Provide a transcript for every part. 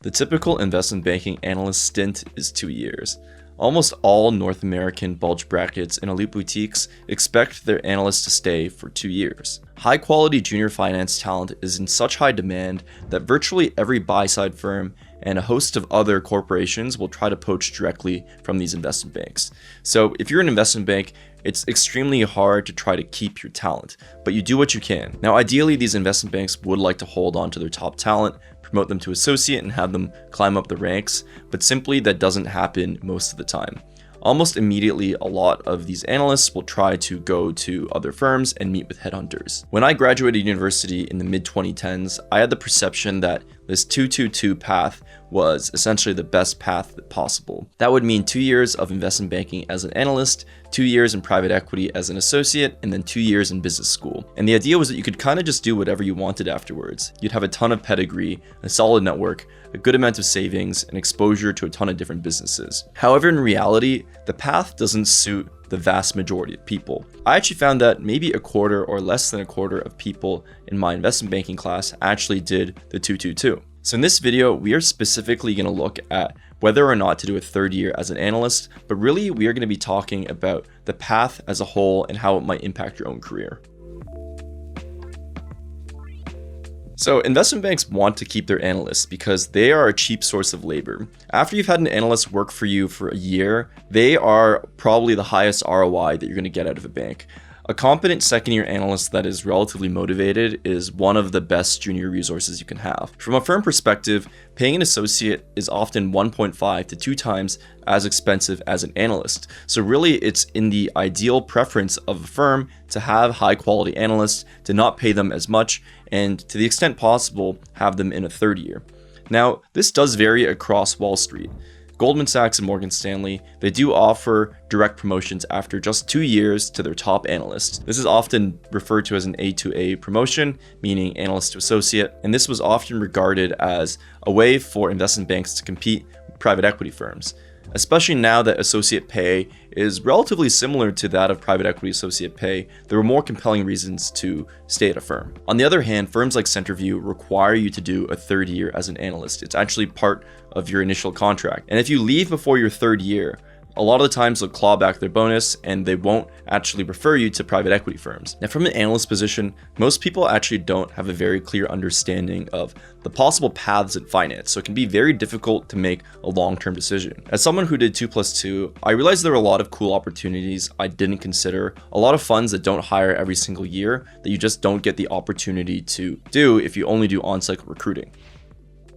The typical investment banking analyst stint is 2 years. Almost all North American bulge brackets and elite boutiques expect their analysts to stay for 2 years. High quality junior finance talent is in such high demand that virtually every buy-side firm and a host of other corporations will try to poach directly from these investment banks. So if you're an investment bank, it's extremely hard to try to keep your talent, but you do what you can. Now, ideally, these investment banks would like to hold on to their top talent, promote them to associate, and have them climb up the ranks, but simply that doesn't happen most of the time. Almost immediately, a lot of these analysts will try to go to other firms and meet with headhunters. When I graduated university in the mid-2010s, I had the perception that this 222 path was essentially the best path possible. That would mean 2 years of investment banking as an analyst, 2 years in private equity as an associate, and then 2 years in business school. And the idea was that you could kind of just do whatever you wanted afterwards. You'd have a ton of pedigree, a solid network, a good amount of savings, and exposure to a ton of different businesses. However, in reality, the path doesn't suit the vast majority of people. I actually found that maybe a quarter or less than a quarter of people in my investment banking class actually did the 222. So in this video, we are specifically going to look at whether or not to do a third year as an analyst, but really we are going to be talking about the path as a whole and how it might impact your own career. So investment banks want to keep their analysts because they are a cheap source of labor. After you've had an analyst work for you for a year, they are probably the highest ROI that you're going to get out of a bank. A competent second-year analyst that is relatively motivated is one of the best junior resources you can have. From a firm perspective, paying an associate is often 1.5 to 2 times as expensive as an analyst. So really, it's in the ideal preference of a firm to have high-quality analysts, to not pay them as much, and to the extent possible, have them in a third year. Now, this does vary across Wall Street. Goldman Sachs and Morgan Stanley, they do offer direct promotions after just 2 years to their top analysts. This is often referred to as an A2A promotion, meaning analyst to associate, and this was often regarded as a way for investment banks to compete with private equity firms. Especially now that associate pay is relatively similar to that of private equity associate pay, there were more compelling reasons to stay at a firm. On the other hand, firms like Centerview require you to do a third year as an analyst. It's actually part of your initial contract. And if you leave before your third year, a lot of the times they'll claw back their bonus and they won't actually refer you to private equity firms. Now, from an analyst position, most people actually don't have a very clear understanding of the possible paths in finance, so it can be very difficult to make a long-term decision. As someone who did 2+2, I realized there were a lot of cool opportunities I didn't consider, a lot of funds that don't hire every single year that you just don't get the opportunity to do if you only do on-cycle recruiting.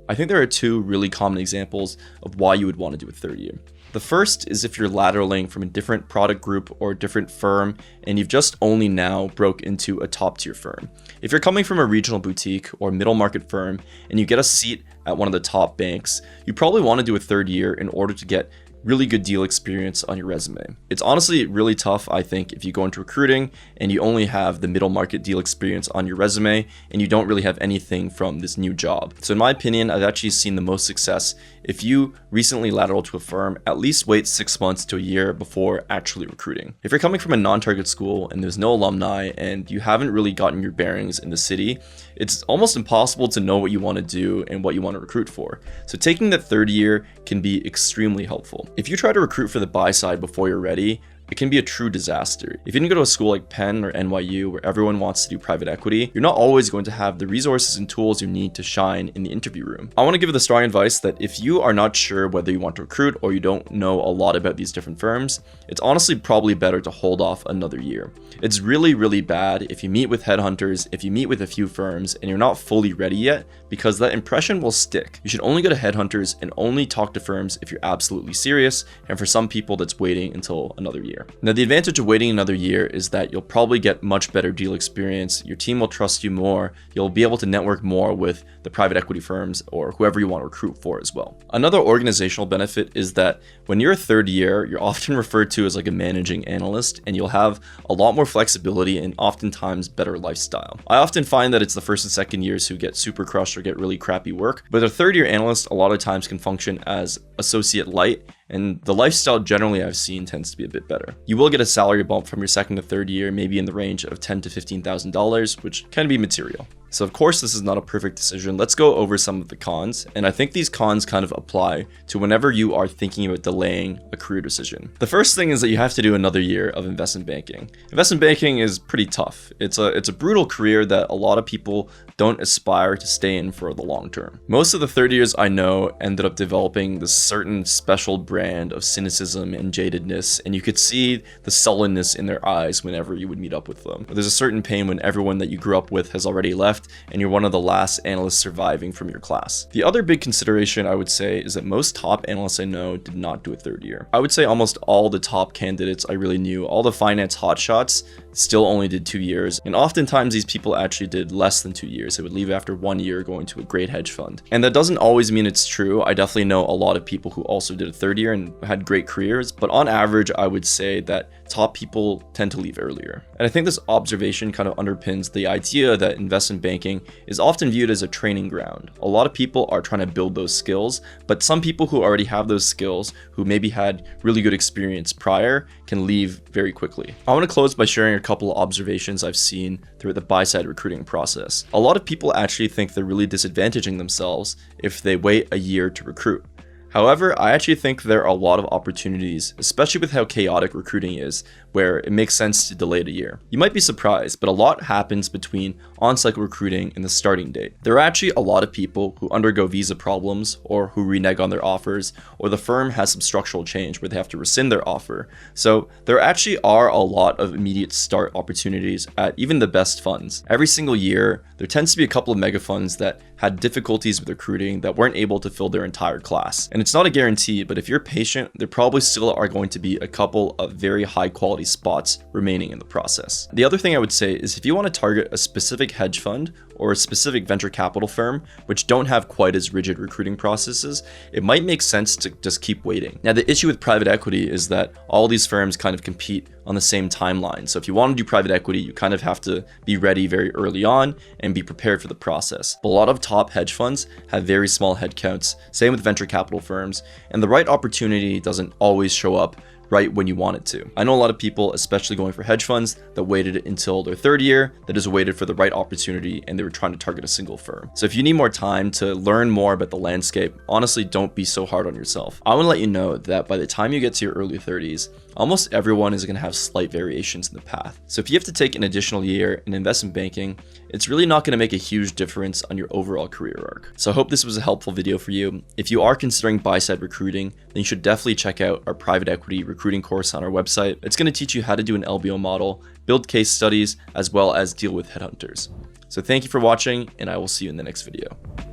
I think there are 2 really common examples of why you would want to do a third year. The first is if you're lateraling from a different product group or a different firm and you've just only now broke into a top tier firm. If you're coming from a regional boutique or middle market firm and you get a seat at one of the top banks, you probably want to do a third year in order to get really good deal experience on your resume. It's honestly really tough, I think, if you go into recruiting and you only have the middle market deal experience on your resume and you don't really have anything from this new job. So in my opinion, I've actually seen the most success if you recently lateral to a firm, at least wait 6 months to a year before actually recruiting. If you're coming from a non-target school and there's no alumni and you haven't really gotten your bearings in the city, it's almost impossible to know what you want to do and what you want to recruit for. So taking that third year can be extremely helpful. If you try to recruit for the buy side before you're ready, it can be a true disaster. If you didn't go to a school like Penn or NYU where everyone wants to do private equity, you're not always going to have the resources and tools you need to shine in the interview room. I want to give the strong advice that if you are not sure whether you want to recruit or you don't know a lot about these different firms, it's honestly probably better to hold off another year. It's really, really bad if you meet with headhunters, if you meet with a few firms and you're not fully ready yet, because that impression will stick. You should only go to headhunters and only talk to firms if you're absolutely serious, and for some people that's waiting until another year. Now, the advantage of waiting another year is that you'll probably get much better deal experience, your team will trust you more, you'll be able to network more with the private equity firms or whoever you want to recruit for as well. Another organizational benefit is that when you're a third year, you're often referred to as like a managing analyst, and you'll have a lot more flexibility and oftentimes better lifestyle. I often find that it's the first and second years who get super crushed or get really crappy work, but a third year analyst a lot of times can function as associate light and the lifestyle generally I've seen tends to be a bit better. You will get a salary bump from your second to third year, maybe in the range of $10,000 to $15,000, which can be material. So of course this is not a perfect decision. Let's go over some of the cons, and I think these cons kind of apply to whenever you are thinking about delaying a career decision. The first thing is that you have to do another year of investment banking. Investment banking is pretty tough. It's a brutal career that a lot of people don't aspire to stay in for the long term. Most of the third years I know ended up developing this certain special brand of cynicism and jadedness, and you could see the sullenness in their eyes whenever you would meet up with them. There's a certain pain when everyone that you grew up with has already left and you're one of the last analysts surviving from your class. The other big consideration I would say is that most top analysts I know did not do a third year. I would say almost all the top candidates I really knew, all the finance hotshots, still only did 2 years, and oftentimes these people actually did less than 2 years. They would leave after 1 year going to a great hedge fund. And that doesn't always mean it's true. I definitely know a lot of people who also did a third year and had great careers, but on average I would say that top people tend to leave earlier. And I think this observation kind of underpins the idea that investment banking is often viewed as a training ground. A lot of people are trying to build those skills, but some people who already have those skills, who maybe had really good experience prior, can leave very quickly. I want to close by sharing a couple of observations I've seen through the Buyside recruiting process. A lot of people actually think they're really disadvantaging themselves if they wait a year to recruit. However, I actually think there are a lot of opportunities, especially with how chaotic recruiting is, where it makes sense to delay it a year. You might be surprised, but a lot happens between on-cycle recruiting and the starting date. There are actually a lot of people who undergo visa problems or who renege on their offers, or the firm has some structural change where they have to rescind their offer. So there actually are a lot of immediate start opportunities at even the best funds. Every single year, there tends to be a couple of mega funds that had difficulties with recruiting that weren't able to fill their entire class. And it's not a guarantee, but if you're patient, there probably still are going to be a couple of very high quality spots remaining in the process. The other thing I would say is if you want to target a specific hedge fund or a specific venture capital firm, which don't have quite as rigid recruiting processes, it might make sense to just keep waiting. Now, the issue with private equity is that all these firms kind of compete on the same timeline. So if you want to do private equity, you kind of have to be ready very early on and be prepared for the process. But a lot of top hedge funds have very small headcounts, same with venture capital firms, and the right opportunity doesn't always show up right when you want it to. I know a lot of people, especially going for hedge funds, that waited until their third year, that just waited for the right opportunity, and they were trying to target a single firm. So if you need more time to learn more about the landscape, honestly, don't be so hard on yourself. I want to let you know that by the time you get to your early 30s, almost everyone is going to have slight variations in the path. So if you have to take an additional year in investment banking, it's really not going to make a huge difference on your overall career arc. So I hope this was a helpful video for you. If you are considering buy-side recruiting, then you should definitely check out our private equity recruiting course on our website. It's going to teach you how to do an LBO model, build case studies, as well as deal with headhunters. So thank you for watching, and I will see you in the next video.